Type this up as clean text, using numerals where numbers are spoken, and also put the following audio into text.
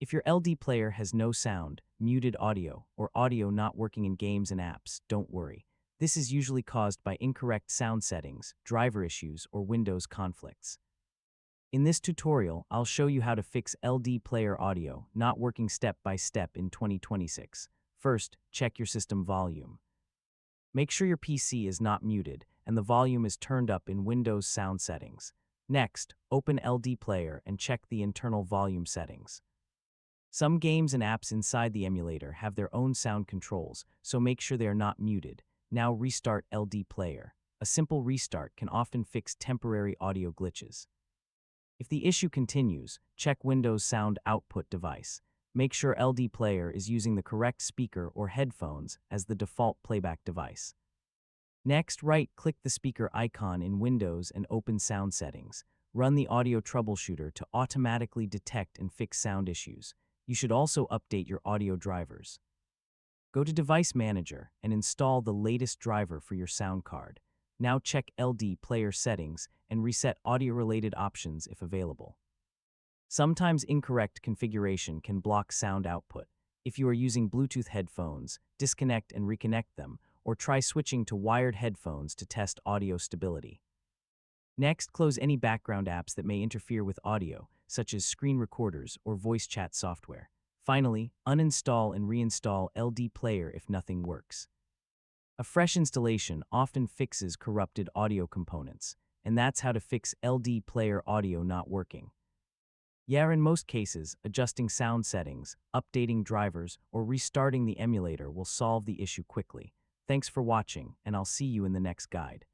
If your LD player has no sound, muted audio, or audio not working in games and apps, don't worry. This is usually caused by incorrect sound settings, driver issues, or Windows conflicts. In this tutorial, I'll show you how to fix LD player audio not working step by step in 2026. First, check your system volume. Make sure your PC is not muted and the volume is turned up in Windows sound settings. Next, open LDPlayer and check the internal volume settings. Some games and apps inside the emulator have their own sound controls, so make sure they are not muted. Now restart LDPlayer. A simple restart can often fix temporary audio glitches. If the issue continues, check Windows Sound Output device. Make sure LDPlayer is using the correct speaker or headphones as the default playback device. Next, right-click the speaker icon in Windows and open Sound Settings. Run the Audio Troubleshooter to automatically detect and fix sound issues. You should also update your audio drivers. Go to Device Manager and install the latest driver for your sound card. Now check LDPlayer settings and reset audio-related options if available. Sometimes incorrect configuration can block sound output. If you are using Bluetooth headphones, disconnect and reconnect them, or try switching to wired headphones to test audio stability. Next, close any background apps that may interfere with audio, such as screen recorders or voice chat software. Finally, uninstall and reinstall LDPlayer if nothing works. A fresh installation often fixes corrupted audio components, and that's how to fix LDPlayer audio not working. Yeah, in most cases, adjusting sound settings, updating drivers, or restarting the emulator will solve the issue quickly. Thanks for watching, and I'll see you in the next guide.